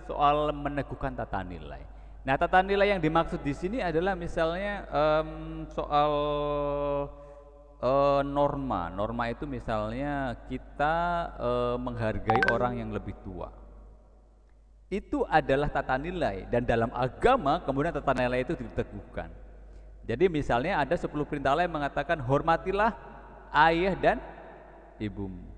soal meneguhkan tata nilai. Nah, tata nilai yang dimaksud di sini adalah misalnya soal norma. Norma itu misalnya kita menghargai orang yang lebih tua. Itu adalah tata nilai, dan dalam agama kemudian tata nilai itu diteguhkan. Jadi misalnya ada 10 perintah Allah yang mengatakan hormatilah ayah dan ibumu.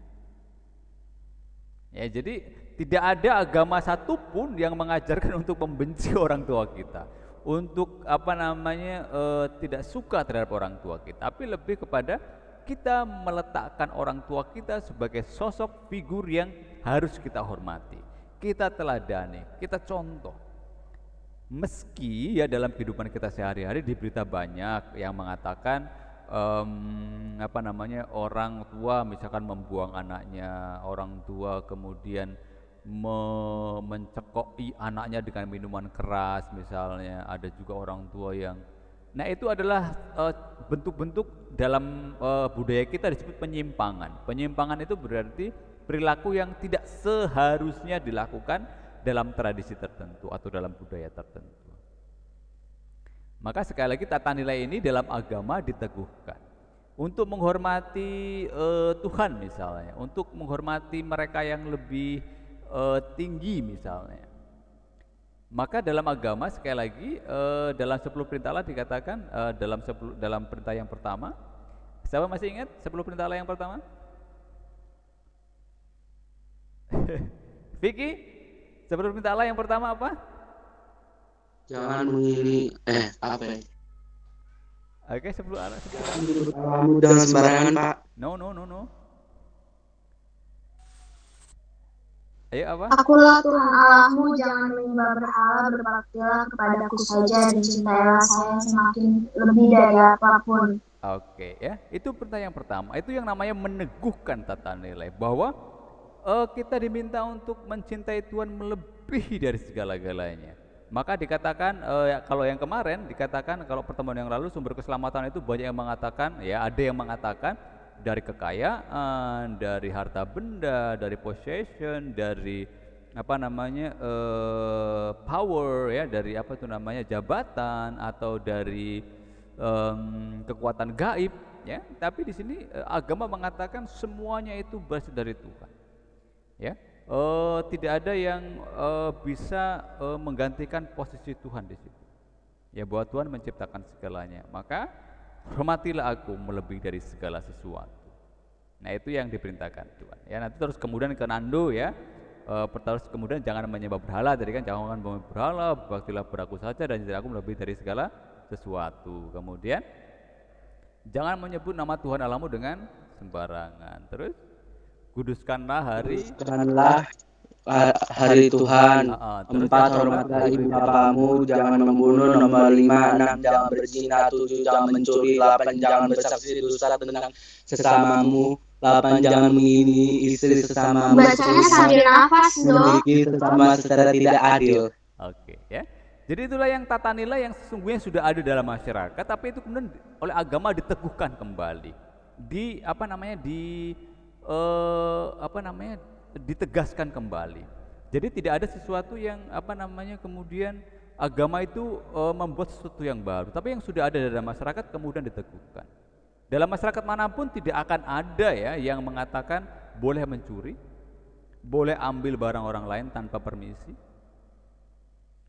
Ya, jadi tidak ada agama satupun yang mengajarkan untuk membenci orang tua kita, untuk tidak suka terhadap orang tua kita, tapi lebih kepada kita meletakkan orang tua kita sebagai sosok figur yang harus kita hormati, kita teladani, kita contoh. Meski ya dalam kehidupan kita sehari-hari di berita banyak yang mengatakan orang tua misalkan membuang anaknya, orang tua kemudian mencekoki anaknya dengan minuman keras misalnya, ada juga orang tua yang, nah itu adalah bentuk-bentuk dalam budaya kita disebut penyimpangan. Penyimpangan itu berarti perilaku yang tidak seharusnya dilakukan dalam tradisi tertentu atau dalam budaya tertentu. Maka sekali lagi tata nilai ini dalam agama diteguhkan untuk menghormati Tuhan misalnya, untuk menghormati mereka yang lebih tinggi misalnya. Maka dalam agama sekali lagi dalam 10 perintah Allah dikatakan dalam perintah yang pertama, siapa masih ingat 10 perintah Allah yang pertama? Vicky, 10 perintah Allah yang pertama apa? Jangan mengiri apa ya? Oke, 10 Allah. Jangan sembarangan, Pak. No. Ayo apa? Akulah Tuhan Allahmu, jangan menyembah berhala, berbaktilah kepadaku saja, dan cintailah saya semakin lebih dari apapun. Oke, ya, itu perintah yang pertama. Itu yang namanya meneguhkan tata nilai, bahwa kita diminta untuk mencintai Tuhan melebihi dari segala-galanya. Maka dikatakan kalau yang kemarin dikatakan, kalau pertemuan yang lalu, sumber keselamatan itu banyak yang mengatakan, ya ada yang mengatakan dari kekayaan, dari harta benda, dari possession, dari power, ya, dari jabatan, atau dari kekuatan gaib, ya. Tapi di sini agama mengatakan semuanya itu berasal dari Tuhan, ya. Tidak ada yang bisa menggantikan posisi Tuhan di situ, ya, bahwa Tuhan menciptakan segalanya. Maka hormatilah aku melebihi dari segala sesuatu. Nah, itu yang diperintahkan Tuhan, ya. Nanti terus kemudian ke Nando, ya, terus kemudian jangan menyembah berhala, tadi kan jangan menyembah berhala, berbaktilah padaku saja dan cintai aku melebihi dari segala sesuatu. Kemudian jangan menyebut nama Tuhan Allahmu dengan sembarangan. Terus kuduskanlah hari Tuhan. 4, hormatilah ibu bapamu. Jangan membunuh. Nomor 5, 6, jangan berzina. 7, jangan mencuri. 8, jangan bersaksi dusta tentang sesamamu. 8, jangan mengingini istri sesamamu. Bacanya sambil nafas dong. Memiliki sesama secara tidak adil. Oke, ya. Jadi itulah yang tata nilai yang sesungguhnya sudah ada dalam masyarakat, tapi itu kemudian oleh agama diteguhkan kembali, ditegaskan kembali. Jadi tidak ada sesuatu yang kemudian agama itu membuat sesuatu yang baru, tapi yang sudah ada dalam masyarakat kemudian diteguhkan. Dalam masyarakat manapun tidak akan ada, ya, yang mengatakan boleh mencuri, boleh ambil barang orang lain tanpa permisi,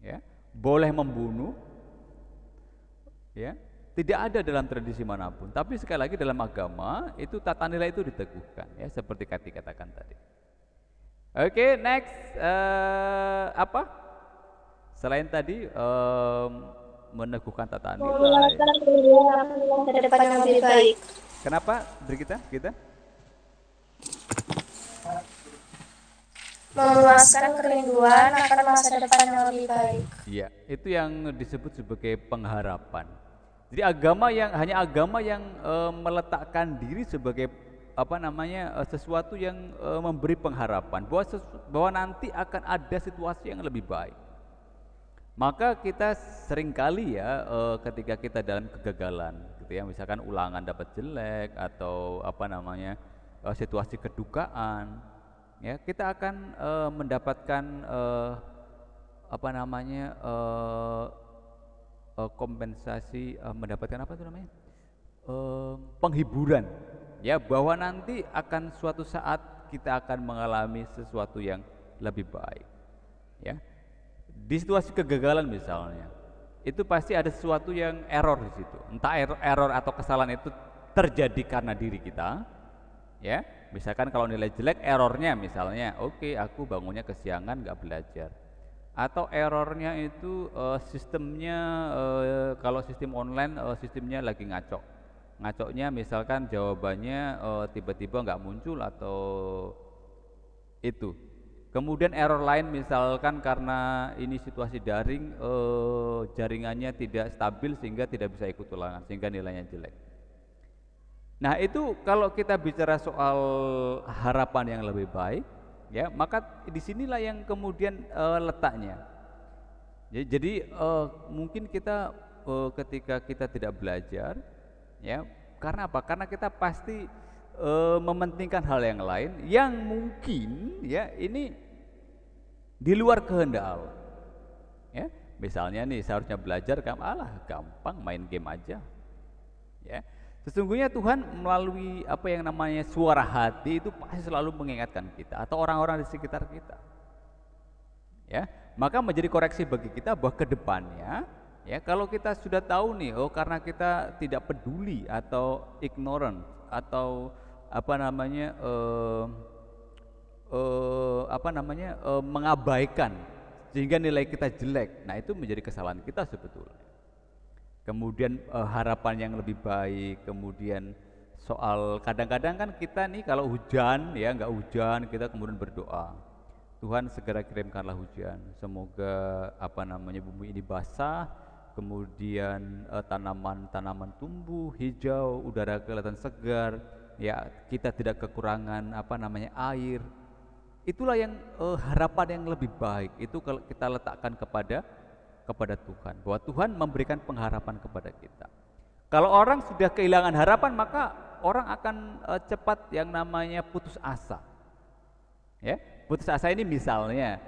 ya, boleh membunuh, ya. Tidak ada dalam tradisi manapun, tapi sekali lagi dalam agama itu tata nilai itu diteguhkan, ya, seperti Kati katakan tadi. Oke, next, selain tadi meneguhkan tata nilai, Ke depan yang lebih baik. kenapa kita Memuaskan kerinduan akan masa depan yang lebih baik. iya, itu yang disebut sebagai pengharapan. Jadi hanya agama yang meletakkan diri sebagai sesuatu yang memberi pengharapan bahwa nanti akan ada situasi yang lebih baik. Maka kita seringkali, ya, ketika kita dalam kegagalan gitu, ya, misalkan ulangan dapat jelek atau situasi kedukaan, ya, kita akan mendapatkan apa namanya kompensasi mendapatkan apa itu namanya penghiburan ya, bahwa nanti akan suatu saat kita akan mengalami sesuatu yang lebih baik ya. Di situasi kegagalan misalnya, itu pasti ada sesuatu yang error di situ, entah error atau kesalahan itu terjadi karena diri kita ya. Misalkan kalau nilai jelek, errornya misalnya oke, aku bangunnya kesiangan nggak belajar, atau errornya itu sistemnya kalau sistem online sistemnya lagi ngaconya misalkan jawabannya tiba-tiba nggak muncul atau itu. Kemudian error lain misalkan karena ini situasi daring, jaringannya tidak stabil sehingga tidak bisa ikut ulangan sehingga nilainya jelek. Nah itu kalau kita bicara soal harapan yang lebih baik ya, maka disinilah yang kemudian letaknya. Jadi mungkin kita ketika kita tidak belajar ya, karena apa? Karena kita pasti mementingkan hal yang lain yang mungkin ya ini di luar kehendak Allah. Ya, misalnya nih seharusnya belajar, gampang main game aja. Ya. Sesungguhnya Tuhan melalui apa yang namanya suara hati itu pasti selalu mengingatkan kita atau orang-orang di sekitar kita. Ya, maka menjadi koreksi bagi kita bahwa ke depannya ya, kalau kita sudah tahu nih, karena kita tidak peduli atau ignorant atau mengabaikan sehingga nilai kita jelek. Nah, itu menjadi kesalahan kita sebetulnya. Kemudian harapan yang lebih baik, kemudian soal kadang-kadang kan kita nih kalau hujan ya, nggak hujan kita kemudian berdoa, Tuhan segera kirimkanlah hujan, semoga bumi ini basah, kemudian tanaman-tanaman tumbuh hijau, udara kelihatan segar ya, kita tidak kekurangan air. Itulah yang harapan yang lebih baik itu kalau kita letakkan kepada Tuhan, bahwa Tuhan memberikan pengharapan kepada kita. Kalau orang sudah kehilangan harapan, maka orang akan cepat yang namanya putus asa. Ya, putus asa ini misalnya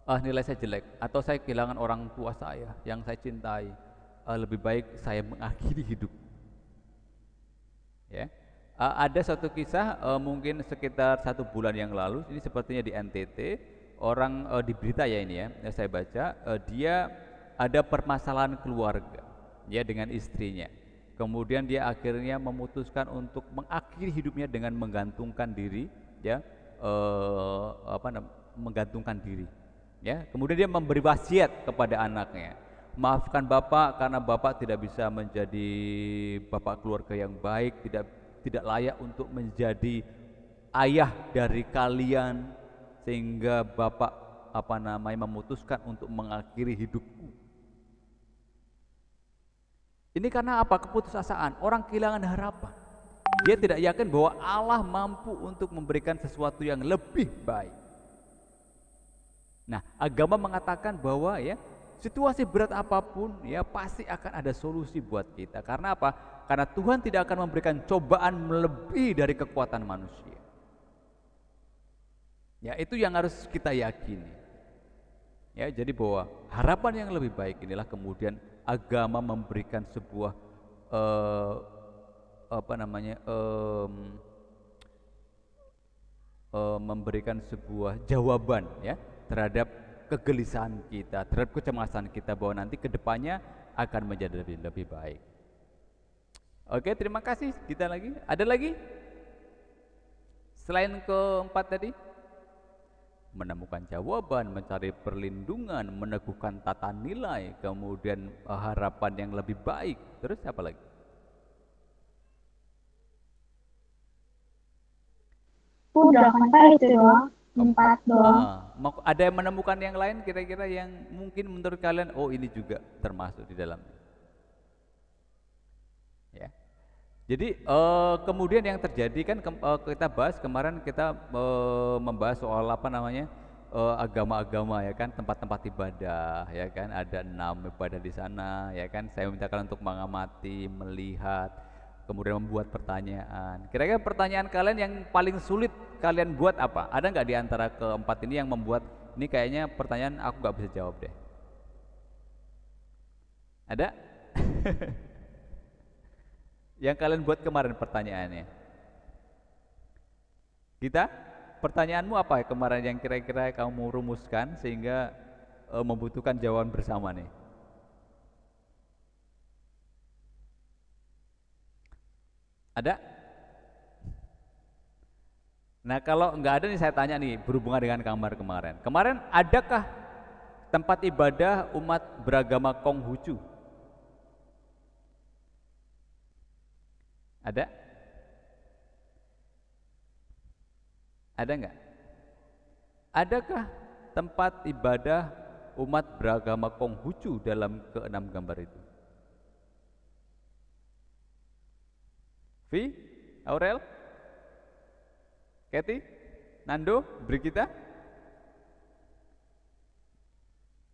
nilai saya jelek atau saya kehilangan orang tua saya yang saya cintai, lebih baik saya mengakhiri hidup. Ya, ada satu kisah mungkin sekitar 1 bulan yang lalu, ini sepertinya di NTT. Orang di berita ya ini ya, saya baca dia ada permasalahan keluarga ya dengan istrinya. Kemudian dia akhirnya memutuskan untuk mengakhiri hidupnya dengan menggantungkan diri ya, menggantungkan diri ya. Kemudian dia memberi wasiat kepada anaknya, maafkan bapak karena bapak tidak bisa menjadi bapak keluarga yang baik, tidak layak untuk menjadi ayah dari kalian, sehingga bapak memutuskan untuk mengakhiri hidupku. Ini karena apa? Keputusasaan, orang kehilangan harapan. Dia tidak yakin bahwa Allah mampu untuk memberikan sesuatu yang lebih baik. Nah, agama mengatakan bahwa ya, situasi berat apapun ya pasti akan ada solusi buat kita. Karena apa? Karena Tuhan tidak akan memberikan cobaan melebihi dari kekuatan manusia. Ya, itu yang harus kita yakini. Ya, jadi bahwa harapan yang lebih baik inilah kemudian agama memberikan sebuah memberikan sebuah jawaban ya terhadap kegelisahan kita, terhadap kecemasan kita, bahwa nanti kedepannya akan menjadi lebih baik. Oke, terima kasih. Kita lagi, ada lagi selain keempat tadi? Menemukan jawaban, mencari perlindungan, meneguhkan tata nilai, kemudian harapan yang lebih baik. Terus apa lagi? Udah kan Pak, itu doang, 4 doang. Ada yang menemukan yang lain kira-kira yang mungkin menurut kalian, ini juga termasuk di dalamnya. Ya. Jadi kemudian yang terjadi kan kita bahas kemarin, kita membahas soal agama-agama ya kan, tempat-tempat ibadah ya kan, ada 6 ibadah di sana ya kan. Saya mintakan untuk mengamati, melihat, kemudian membuat pertanyaan. Kira-kira pertanyaan kalian yang paling sulit kalian buat apa? Ada nggak di antara keempat ini yang membuat Ini kayaknya pertanyaan aku nggak bisa jawab deh. Ada? Yang kalian buat kemarin pertanyaannya. Kita? Pertanyaanmu apa ya kemarin yang kira-kira kamu rumuskan sehingga membutuhkan jawaban bersama nih? Ada? Nah kalau nggak ada nih saya tanya nih berhubungan dengan kamar kemarin. Kemarin adakah tempat ibadah umat beragama Konghucu? Ada? Ada nggak? Adakah tempat ibadah umat beragama Konghucu dalam keenam gambar itu? Vi? Aurel? Kathy? Nando? Brigita?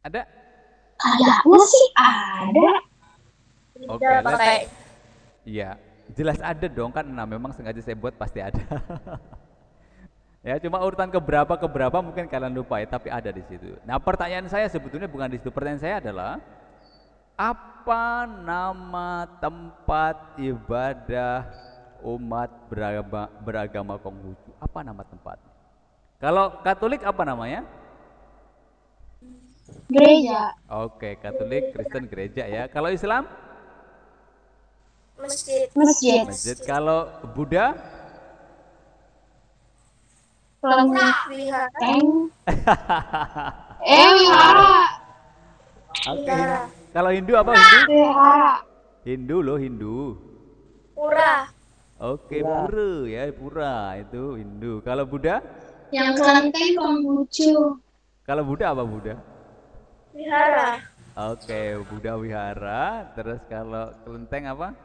Ada? Kayaknya sih ada. Oke, iya, jelas ada dong kan. Nah, memang sengaja saya buat pasti ada. Ya, cuma urutan keberapa mungkin kalian lupa ya, tapi ada di situ. Nah, pertanyaan saya sebetulnya bukan di situ. Pertanyaan saya adalah apa nama tempat ibadah umat beragama Konghucu? Apa nama tempatnya? Kalau Katolik apa namanya? Gereja. Oke, Katolik, Kristen gereja ya. Kalau Islam? Masjid. Masjid. Kalau Buddha? Kelenteng. Wihara. Oke. Kalau Hindu apa Hindu? Wihara. Hindu loh, Hindu. Pura. Oke, pura ya, pura itu Hindu. Kalau Buddha? Yang kelenteng Konghucu. Kalau Buddha apa Buddha? Wihara. Oke, Buddha wihara. Terus kalau kelenteng apa?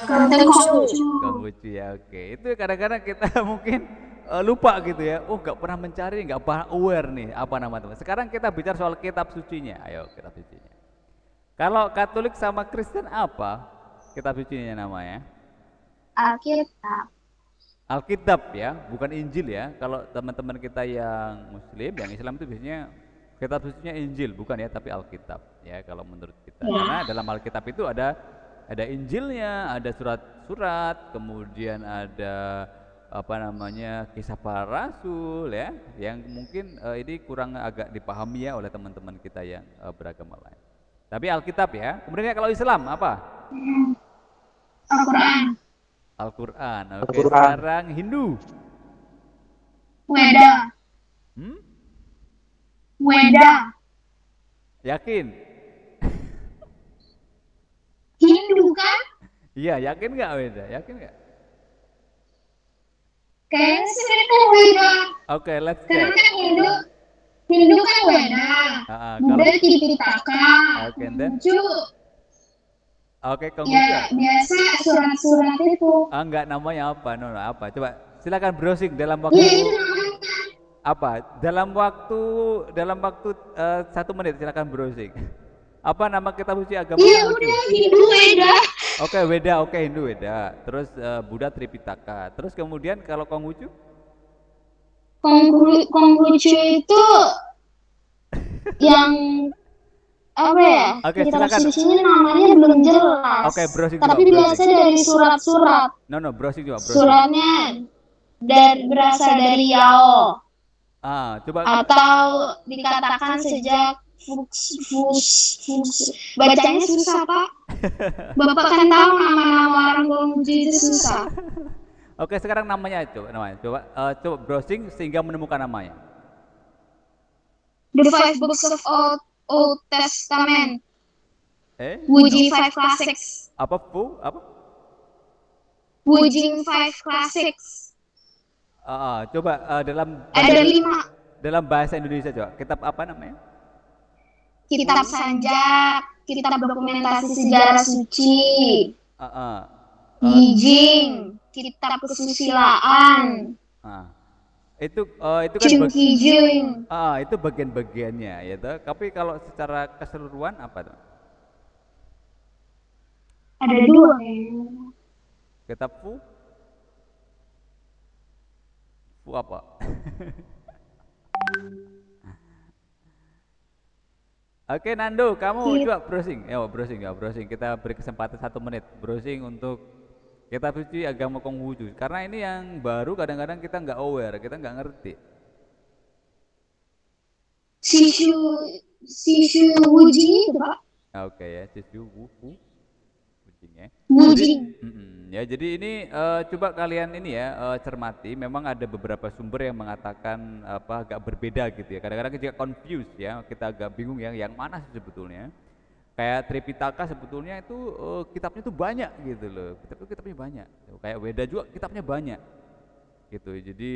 Kelenteng Konghucu. Konghucu ya, oke. Itu kadang-kadang kita mungkin lupa gitu ya. Oh, nggak pernah mencari, nggak pernah aware nih apa nama teman. Sekarang kita bicara soal kitab sucinya. Ayo, kitab sucinya. Kalau Katolik sama Kristen apa kitab sucinya namanya? Alkitab. Alkitab ya, bukan Injil ya. Kalau teman-teman kita yang Muslim, yang Islam itu biasanya kitab sucinya Injil, bukan ya, tapi Alkitab ya kalau menurut kita. Karena dalam Alkitab itu ada Injilnya, ada surat-surat, kemudian ada apa namanya kisah para rasul ya, yang mungkin ini kurang agak dipahami ya oleh teman-teman kita yang beragama lain. Tapi Alkitab ya. Kemudian kalau Islam apa? Al-Quran. Al-Quran. Oke. Sekarang Hindu. Weda. Weda. Yakin? Hindu kan? Iya, yakin nggak Weda? Yakin nggak? Kayaknya sih mereka Weda. Oke, let's Karena check. kan Hindu kan Weda. Buddha Kalau Tipitaka. oke, then Konghucu. oke, Konghucu. Ya biasa surat-surat itu. Enggak, namanya apa? No, apa? Coba silakan browsing dalam Ya waktu itu namanya kan. apa? Dalam waktu 1 menit silakan browsing. Apa nama kitab suci agama Iya Konghucu? udah Hindu Weda. Oke, Weda, oke, Hindu Weda. Terus Buddha Tripitaka. Terus kemudian kalau Konghucu? Konghucu itu yang apa ya? Oke, Kitab silakan. sucinya namanya belum jelas. Oke, browsing Tapi juga, biasa dari surat-surat. No, browsing juga, browsing. Suratnya berasal dari Yao Coba atau dikatakan sejak bacanya susah Pak. Bapak kan tahu nama-nama orang Konghucu itu susah. Oke, sekarang namanya coba browsing sehingga menemukan namanya. The Five Books of Old Testament. Wujing Five Classics. Apa? Wujing Five Classics. Coba Ada 5. dalam bahasa Indonesia coba. Kitab apa namanya? Kitab Sanjak, kitab dokumentasi sejarah suci. Yijing, kitab kesusilaan. Itu kan Chungkijung. itu bagian-bagiannya ya toh. Tapi kalau secara keseluruhan apa tuh? Ada 2. Kitab Fu apa? Oke Nando, kamu Gitu. coba browsing. Browsing ya, browsing. Kita beri kesempatan 1 menit browsing untuk kitab suci agama Konghucu. Karena ini yang baru, kadang-kadang kita nggak aware, kita nggak ngerti. Sishu Sishu Wujing itu Pak. Oke ya, Sisyu Wuhu, kucing ya. Jadi, Wujing. ya jadi ini coba kalian ini ya cermati. Memang ada beberapa sumber yang mengatakan apa agak berbeda gitu ya. Kadang-kadang kita confused ya, kita agak bingung ya, yang mana sih sebetulnya. Kayak Tripitaka sebetulnya itu kitabnya itu banyak gitu loh. Kitabnya banyak. Kayak Weda juga kitabnya banyak gitu. Jadi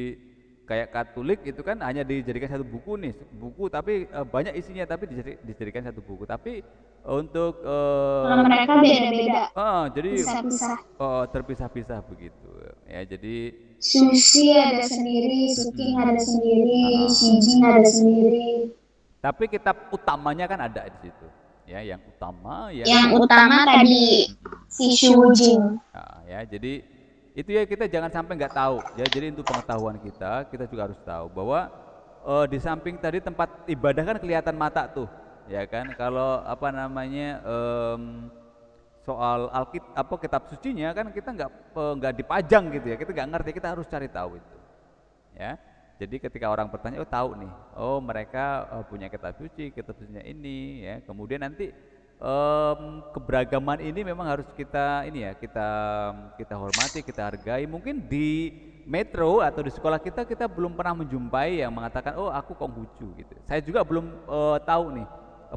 kayak Katolik itu kan hanya dijadikan satu buku nih, buku tapi banyak isinya tapi dijadikan satu buku. Tapi untuk Kalau mereka beda-beda. jadi Pisah-pisah. terpisah-pisah begitu ya. Jadi Sushi ada sendiri, Suking ada sendiri, Ah. Shijin ada sendiri. tapi kitab utamanya kan ada di situ ya, yang utama ya. Yang utama tadi Sishu Wujing. Nah, ya jadi itu ya, kita jangan sampai nggak tahu ya. Jadi untuk pengetahuan kita juga harus tahu bahwa di samping tadi tempat ibadah kan kelihatan mata tuh ya kan. Kalau apa namanya soal kitab sucinya kan kita nggak dipajang gitu ya, kita nggak ngerti, kita harus cari tahu itu ya. Jadi ketika orang bertanya, oh tahu nih, oh mereka punya kitab sucinya ini ya. Kemudian nanti keberagaman ini memang harus kita ini ya, kita hormati, kita hargai. Mungkin di metro atau di sekolah kita belum pernah menjumpai yang mengatakan oh aku Konghucu gitu. Saya juga belum tahu nih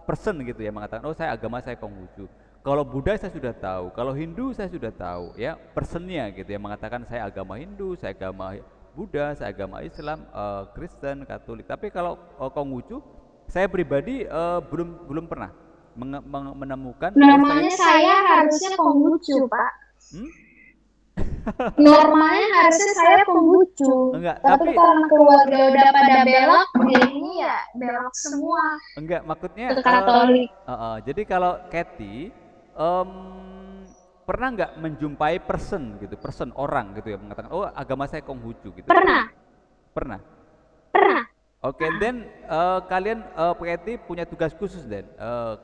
person gitu ya mengatakan oh agama saya Konghucu. Kalau Buddha saya sudah tahu, kalau Hindu saya sudah tahu ya, personnya gitu ya mengatakan saya agama Hindu, saya agama Buddha, saya agama Islam, Kristen, Katolik. Tapi kalau Konghucu saya pribadi belum pernah menemukan. Normalnya saya harusnya Konghucu, Pak. Normalnya harusnya saya Konghucu. Enggak, tapi karena keluarga udah pada belok, jadinya ya belok semua. Enggak, maksudnya ke Katolik. Jadi kalau Kathy pernah nggak menjumpai person orang gitu ya mengatakan oh agama saya Konghucu gitu? Pernah. Oke, then kalian Kathy punya tugas khusus dan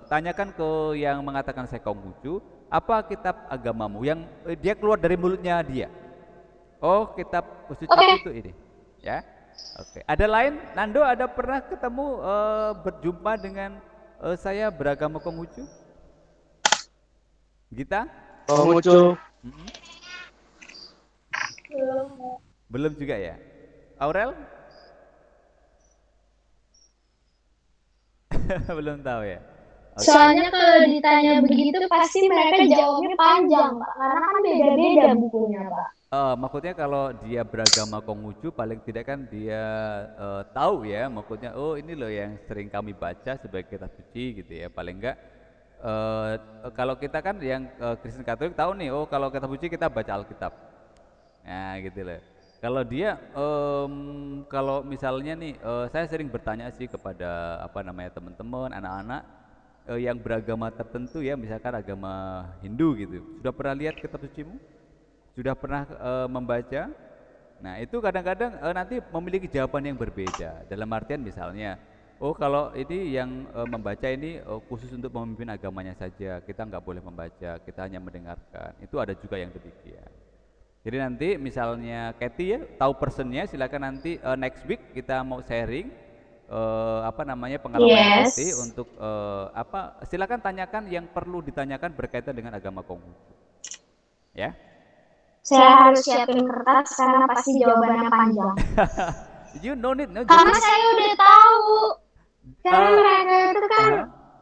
tanyakan ke yang mengatakan saya Konghucu, apa kitab agamamu yang dia keluar dari mulutnya dia. Oh, kitab khusus itu ini, ya. Oke. Ada lain? Nando ada pernah ketemu berjumpa dengan saya beragama Konghucu? Gita? Konghucu. Belum juga ya. Aurel? Belum tahu ya. Okay. Soalnya kalau ditanya begitu pasti mereka jawabnya panjang, Pak. Karena kan beda-beda bukunya, Pak. Maksudnya kalau dia beragama Konghucu paling tidak kan dia tahu ya, maksudnya oh ini loh yang sering kami baca sebagai kitab suci gitu ya. Paling enggak kalau kita kan yang Kristen Katolik tahu nih, oh kalau kitab suci kita baca Alkitab. Nah gitu loh. Kalau dia kalau misalnya nih saya sering bertanya sih kepada teman-teman anak-anak yang beragama tertentu ya, misalkan agama Hindu gitu. Sudah pernah lihat kitab sucimu? Sudah pernah membaca? Nah, itu kadang-kadang nanti memiliki jawaban yang berbeda. Dalam artian misalnya, oh kalau ini yang membaca ini khusus untuk memimpin agamanya saja, kita nggak boleh membaca, kita hanya mendengarkan. Itu ada juga yang demikian. Jadi nanti misalnya Kathy ya tahu personnya, silakan nanti next week kita mau sharing pengalaman Kathy untuk silakan tanyakan yang perlu ditanyakan berkaitan dengan agama Konghucu. Ya. Saya harus siapin kertas karena pasti jawabannya panjang. You no need, no. Karena saya udah tahu. Karena mereka itu kan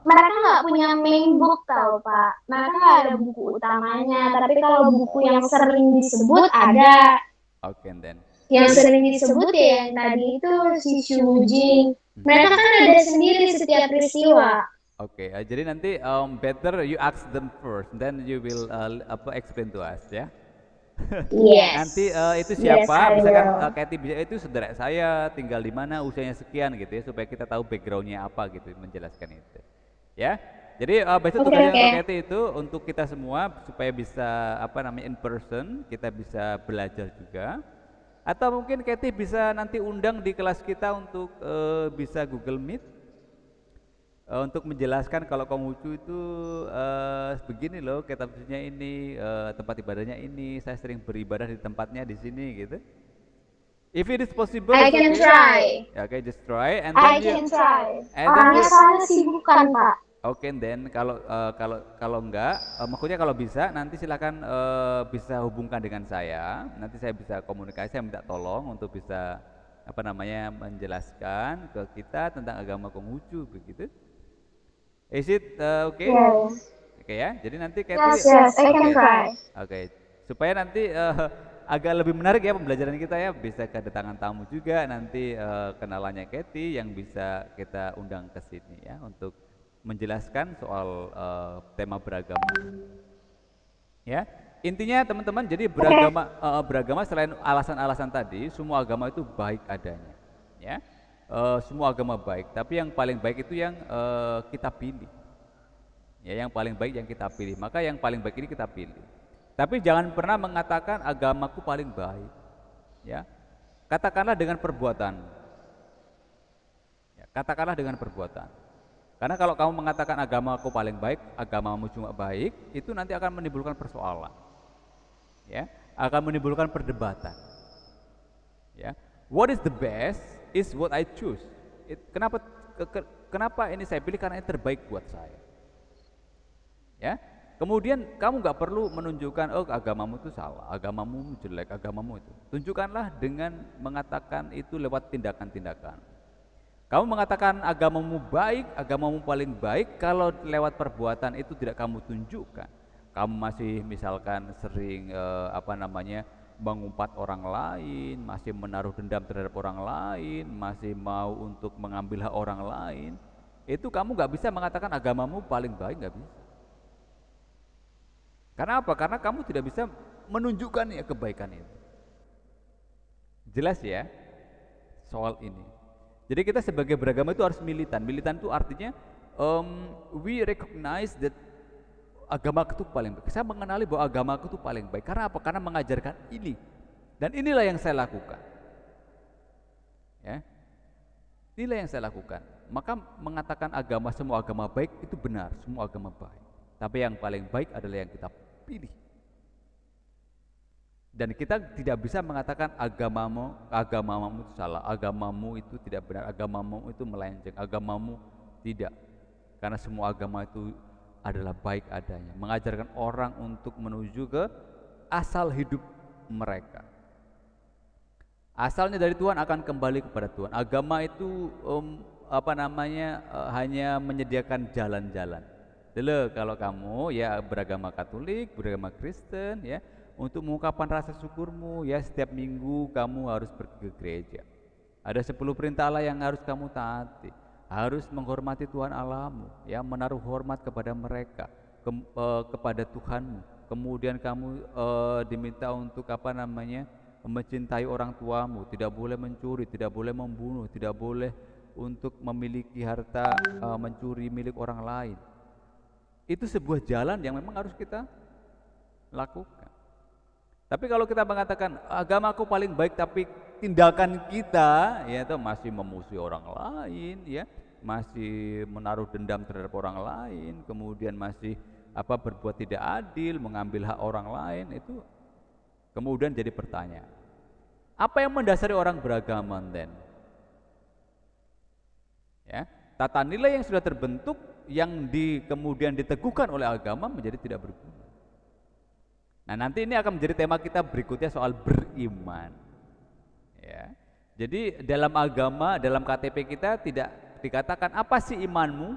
mereka nggak punya main book tau Pak. Mereka nggak ada buku utamanya. Tapi kalau buku yang sering disebut ada. Oke, then. Yang sering disebut ya yang tadi itu Sishu Wujing. Mereka kan ada sendiri setiap peristiwa. Oke, jadi nanti better you ask them first, then you will explain to us ya. Yes. Nanti itu siapa? Misalkan Kathy itu saudara saya, tinggal di mana, usianya sekian gitu ya, supaya kita tahu backgroundnya apa gitu, menjelaskan itu. Ya. Jadi besok tugasnya untuk Kathy itu untuk kita semua supaya bisa in person kita bisa belajar juga. Atau mungkin Kathy bisa nanti undang di kelas kita untuk bisa Google Meet untuk menjelaskan kalau Konghucu itu begini loh, kitabnya ini, tempat ibadahnya ini, saya sering beribadah di tempatnya di sini gitu. If it is possible, I can try. Okay, just try and I then can try. and then Orangnya soalnya sibuk kan, Pak. Oke, then kalau enggak, maksudnya kalau bisa nanti silakan bisa hubungkan dengan saya. Nanti saya bisa komunikasi, saya minta tolong untuk bisa menjelaskan ke kita tentang agama Konghucu begitu. Is it okay? Yes. Oke ya. Jadi nanti Yes, I can try. Oke. Supaya nanti agak lebih menarik ya pembelajaran kita ya, bisa kedatangan tamu juga nanti kenalannya Kathy yang bisa kita undang ke sini ya untuk menjelaskan soal tema beragama. Ya, intinya teman-teman, jadi beragama selain alasan-alasan tadi, semua agama itu baik adanya. Ya, semua agama baik, tapi yang paling baik itu yang kita pilih. Ya, yang paling baik yang kita pilih. Maka yang paling baik ini kita pilih. Tapi jangan pernah mengatakan agamaku paling baik. Ya, katakanlah dengan perbuatan. Ya, katakanlah dengan perbuatan. Karena kalau kamu mengatakan agamaku paling baik, agamamu cuma baik, itu nanti akan menimbulkan persoalan. Ya, akan menimbulkan perdebatan. Ya, what is the best is what I choose. Kenapa ini saya pilih? Karena ini terbaik buat saya. Ya, kemudian kamu nggak perlu menunjukkan agamamu itu salah, agamamu jelek, agamamu itu. Tunjukkanlah dengan mengatakan itu lewat tindakan-tindakan. Kamu mengatakan agamamu baik, agamamu paling baik, kalau lewat perbuatan itu tidak kamu tunjukkan. Kamu masih misalkan sering mengumpat orang lain, masih menaruh dendam terhadap orang lain, masih mau untuk mengambil hak orang lain, itu kamu nggak bisa mengatakan agamamu paling baik, nggak bisa. Karena apa? Karena kamu tidak bisa menunjukkan ya kebaikan itu. Jelas ya soal ini. Jadi kita sebagai beragama itu harus militan. Militan itu artinya we recognize that agamaku itu paling baik. Saya mengenali bahwa agamaku itu paling baik. Karena apa? Karena mengajarkan ini. Dan inilah yang saya lakukan. Ya. Inilah yang saya lakukan. Maka mengatakan semua agama baik itu benar, semua agama baik. Tapi yang paling baik adalah yang kita pilih. Dan kita tidak bisa mengatakan agamamu itu salah, agamamu itu tidak benar, agamamu itu melenceng, agamamu tidak. Karena semua agama itu adalah baik adanya, mengajarkan orang untuk menuju ke asal hidup mereka. Asalnya dari Tuhan akan kembali kepada Tuhan. Agama itu hanya menyediakan jalan-jalan. Dulu kalau kamu ya beragama Katolik, beragama Kristen ya, untuk mengungkapkan rasa syukurmu ya setiap minggu kamu harus pergi ke gereja. Ada 10 perintah Allah yang harus kamu taati. Harus menghormati Tuhan Allahmu, ya menaruh hormat kepada mereka, kepada Tuhanmu. Kemudian kamu diminta untuk mencintai orang tuamu, tidak boleh mencuri, tidak boleh membunuh, tidak boleh untuk memiliki harta mencuri milik orang lain. Itu sebuah jalan yang memang harus kita lakukan. Tapi kalau kita mengatakan agamaku paling baik tapi tindakan kita ya itu masih memusuhi orang lain ya, masih menaruh dendam terhadap orang lain, kemudian masih berbuat tidak adil, mengambil hak orang lain, itu kemudian jadi pertanyaan. Apa yang mendasari orang beragama then? Ya, tata nilai yang sudah terbentuk yang kemudian diteguhkan oleh agama menjadi tidak berguna. Nah, nanti ini akan menjadi tema kita berikutnya soal beriman. Ya. Jadi dalam agama, dalam KTP kita tidak dikatakan apa sih imanmu.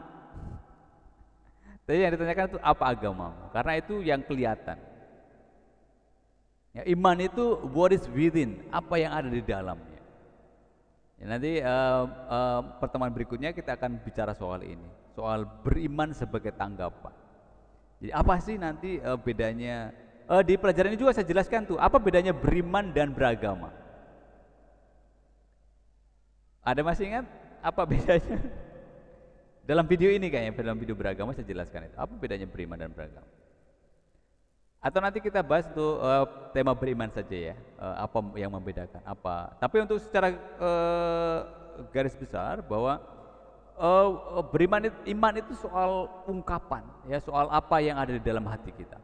Tapi yang ditanyakan itu apa agamamu, karena itu yang kelihatan. Ya, iman itu what is within, apa yang ada di dalamnya. Ya, nanti pertemuan berikutnya kita akan bicara soal ini, soal beriman sebagai tanggapan. Jadi apa sih nanti bedanya? Di pelajaran ini juga saya jelaskan tuh apa bedanya beriman dan beragama. Ada masih ingat apa bedanya? Dalam video ini kayaknya, dalam video beragama saya jelaskan itu. Apa bedanya beriman dan beragama? Atau nanti kita bahas tuh tema beriman saja ya, apa yang membedakan apa. Tapi untuk secara garis besar bahwa iman itu soal ungkapan ya, soal apa yang ada di dalam hati kita.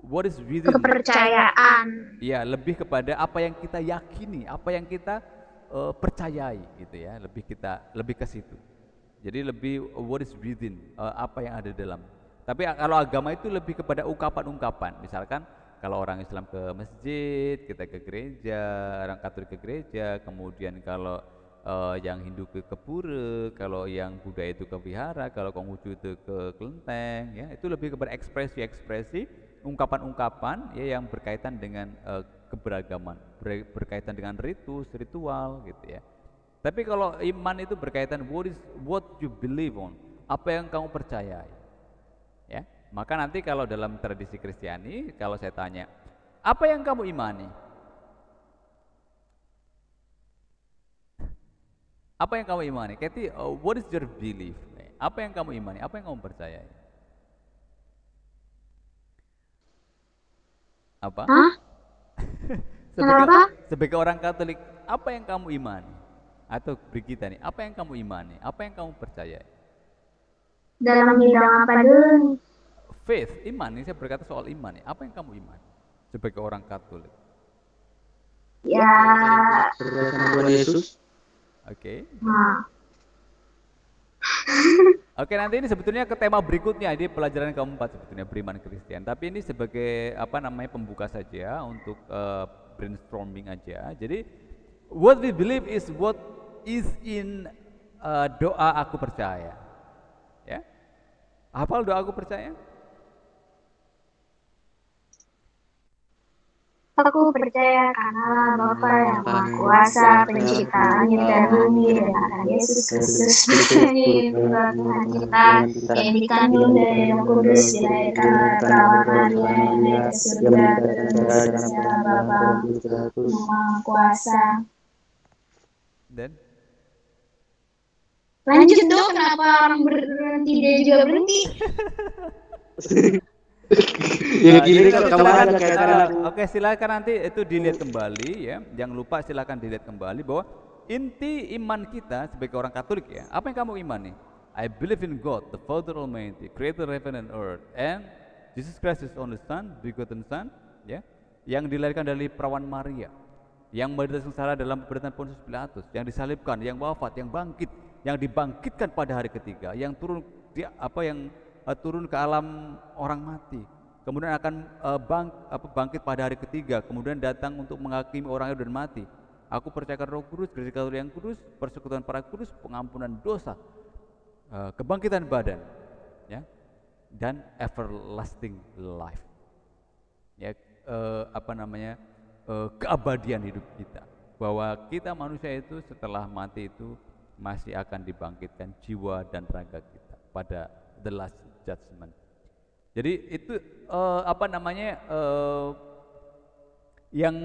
What is within? Kepercayaan. Ya, lebih kepada apa yang kita yakini, apa yang kita percayai gitu ya, lebih ke situ. Jadi lebih what is within, apa yang ada di dalam. Tapi kalau agama itu lebih kepada ungkapan-ungkapan. Misalkan kalau orang Islam ke masjid, kita ke gereja, orang Katolik ke gereja, kemudian kalau yang Hindu ke pura, kalau yang Buddha itu ke vihara, kalau Konghucu itu ke kelenteng, ya itu lebih kepada ekspresi-ekspresi, ungkapan-ungkapan ya yang berkaitan dengan keberagaman, berkaitan dengan ritual gitu ya. Tapi kalau iman itu berkaitan what you believe on, apa yang kamu percayai. Ya, maka nanti kalau dalam tradisi Kristiani, kalau saya tanya, apa yang kamu imani? Apa yang kamu imani? Kathy, what is your belief? Apa yang kamu imani? Apa yang kamu percayai? Apa? Hah? Sebagai orang Katolik, apa yang kamu imani? Atau Brigita nih, apa yang kamu imani? Apa yang kamu percayai? Dalam bidang apa dulu nih? Faith, iman. Ini saya berkata soal iman nih. Apa yang kamu imani sebagai orang Katolik? Ya. Tuhan Yesus. Oke. Nah. Oke, nanti ini sebetulnya ke tema berikutnya di pelajaran keempat sebetulnya beriman Kristen. Tapi ini sebagai pembuka saja untuk brainstorming aja. Jadi what we believe is what is in doa aku percaya. Ya. Hafal doa aku percaya? Aku percaya karena Bapa yang Maha Kuasa, Pencipta langit dan bumi, dan akan Yesus Kristus, Tuhan kita, yang dikandung dari Roh Kudus, dilahirkan oleh perawan Maria, naik ke surga, bertemu bersama Bapa yang Maha Kuasa. Dan? Lanjut dong, kenapa orang berhenti dia juga berhenti? Ya gini kalau kamu ada kaitan. Oke, silakan nanti itu dilihat kembali ya. Jangan lupa silakan dilihat kembali bahwa inti iman kita sebagai orang Katolik ya. Apa yang kamu imani? I believe in God, the Father Almighty, Creator heaven and earth, and Jesus Christ is only Son, begotten Son, ya, yang dilahirkan dari perawan Maria, yang menderita sengsara dalam penderitaan Pontius Pilatus, yang disalibkan, yang wafat, yang bangkit, yang dibangkitkan pada hari ketiga, yang turun turun ke alam orang mati, kemudian akan bangkit pada hari ketiga, kemudian datang untuk menghakimi orang yang sudah mati. Aku percayakan Roh Kudus, gereja Katolik yang kudus, persekutuan para kudus, pengampunan dosa, kebangkitan badan, ya, dan everlasting life, ya, keabadian hidup kita. Bahwa kita manusia itu setelah mati itu masih akan dibangkitkan jiwa dan raga kita pada the last judgment. Jadi itu yang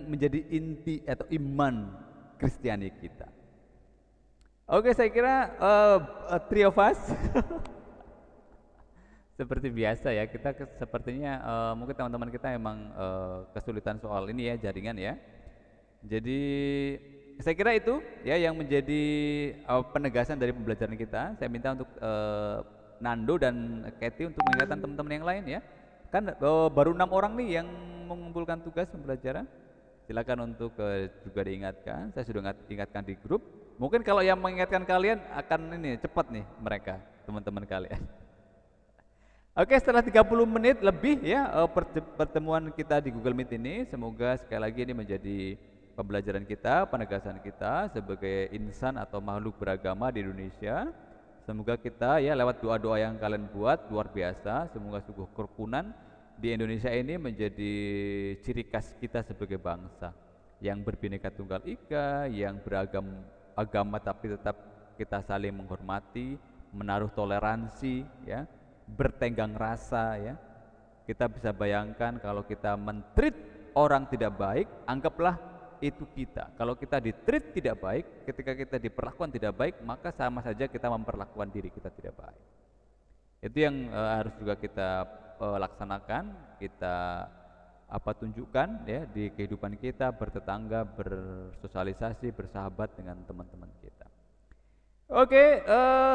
menjadi inti atau iman Kristiani kita. Oke, saya kira three of us seperti biasa ya, kita sepertinya mungkin teman-teman kita emang kesulitan soal ini ya, jaringan ya. Jadi saya kira itu ya yang menjadi penegasan dari pembelajaran kita. Saya minta untuk Nando dan Kathy untuk mengingatkan teman-teman yang lain ya. Kan baru 6 orang nih yang mengumpulkan tugas pembelajaran. Silakan untuk juga diingatkan. Saya sudah ingatkan di grup. Mungkin kalau yang mengingatkan kalian akan ini cepat nih mereka, teman-teman kalian. Oke, setelah 30 menit lebih ya pertemuan kita di Google Meet ini, semoga sekali lagi ini menjadi pembelajaran kita, penegasan kita sebagai insan atau makhluk beragama di Indonesia. Semoga kita ya lewat doa-doa yang kalian buat luar biasa, semoga sungguh kerukunan di Indonesia ini menjadi ciri khas kita sebagai bangsa yang berbineka tunggal ika, yang beragam agama tapi tetap kita saling menghormati, menaruh toleransi ya, bertenggang rasa ya. Kita bisa bayangkan kalau kita mentreat orang tidak baik, anggaplah itu kita. Kalau kita ditreat tidak baik, ketika kita diperlakukan tidak baik, maka sama saja kita memperlakukan diri kita tidak baik. Itu yang harus juga kita laksanakan, kita tunjukkan ya di kehidupan kita, bertetangga, bersosialisasi, bersahabat dengan teman-teman kita. Oke,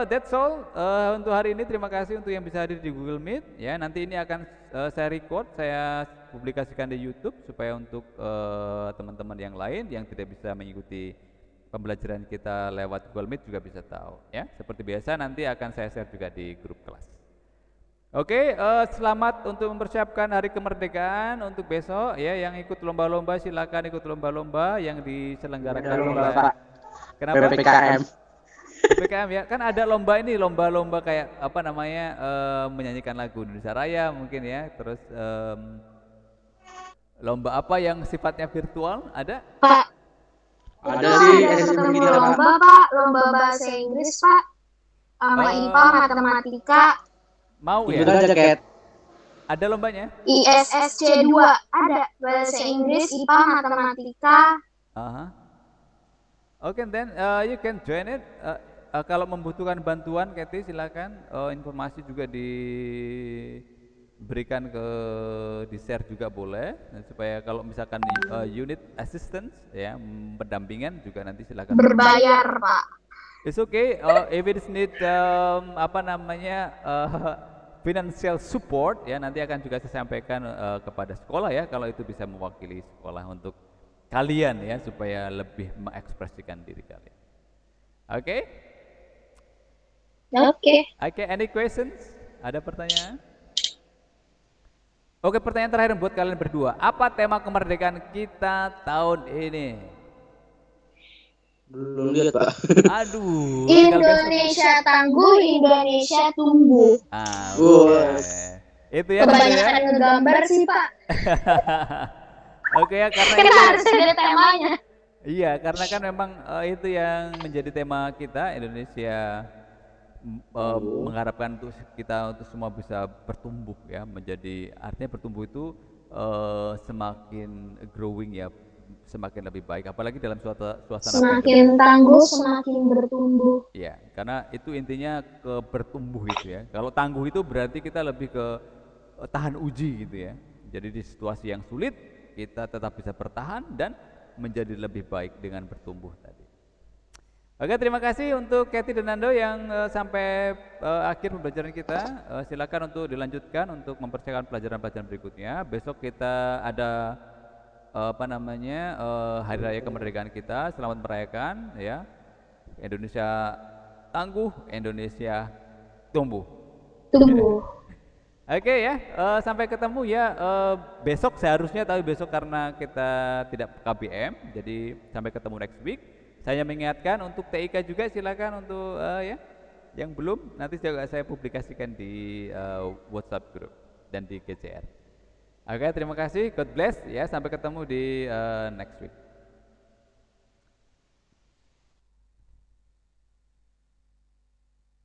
that's all untuk hari ini. Terima kasih untuk yang bisa hadir di Google Meet. Ya, nanti ini akan saya record, saya publikasikan di YouTube supaya untuk teman-teman yang lain yang tidak bisa mengikuti pembelajaran kita lewat Google Meet juga bisa tahu. Ya, seperti biasa nanti akan saya share juga di grup kelas. Oke, selamat untuk mempersiapkan hari kemerdekaan untuk besok. Ya, yang ikut lomba-lomba silakan ikut lomba-lomba yang diselenggarakan oleh. Kenapa? PPKM. PPKM ya, kan ada lomba ini, lomba-lomba kayak menyanyikan lagu Indonesia Raya mungkin ya, terus lomba apa yang sifatnya virtual ada? Pak, Ada itu sih ada SMP ketemu kita, Pak. lomba Pak, lomba bahasa Inggris Pak, sama IPA, matematika, Mau Ikut ya? aja, Kat. Ada lombanya? ISSC 2 ada bahasa Inggris, IPA, matematika. Aha. Oke, then you can join it. Kalau membutuhkan bantuan, Kathy silakan. Informasi juga diberikan di share juga boleh, supaya kalau misalkan unit assistance ya, pendampingan juga nanti silakan. Berbayar Pak. It's okay. If it is need financial support ya, nanti akan juga saya sampaikan kepada sekolah ya, kalau itu bisa mewakili sekolah untuk kalian ya, supaya lebih mengekspresikan diri kalian. Oke? Oke, any questions? Ada pertanyaan? Oke, pertanyaan terakhir buat kalian berdua. Apa tema kemerdekaan kita tahun ini? Belum lihat, Pak. Aduh, tinggal besok. Indonesia tangguh, Indonesia tumbuh. Boleh. Itu ya nanti ya. Kebanyakan ngegambar sih Pak. Oke ya, karena Kan itu, harus ada temanya. iya, karena kan memang itu yang menjadi tema kita, Indonesia mengharapkan untuk kita untuk semua bisa bertumbuh ya, menjadi, artinya bertumbuh itu semakin growing ya, semakin lebih baik, apalagi dalam suasana pandemi. Semakin tangguh, semakin bertumbuh. Ya, karena itu intinya ke bertumbuh itu ya. Kalau tangguh itu berarti kita lebih ke tahan uji gitu ya. Jadi di situasi yang sulit kita tetap bisa bertahan dan menjadi lebih baik dengan bertumbuh tadi. Oke, terima kasih untuk Kathy dan Nando yang sampai akhir pembelajaran kita. Silakan untuk dilanjutkan untuk mempersiapkan pelajaran-pelajaran berikutnya. Besok kita ada Hari Raya Kemerdekaan kita. Selamat merayakan ya. Indonesia tangguh, Indonesia tumbuh. Oke ya, sampai ketemu ya besok seharusnya, tapi besok karena kita tidak KBM, jadi sampai ketemu next week. Saya mengingatkan untuk TIK juga silakan untuk ya, yang belum nanti juga saya publikasikan di WhatsApp group dan di GCR. Oke, terima kasih, God bless ya, sampai ketemu di next week.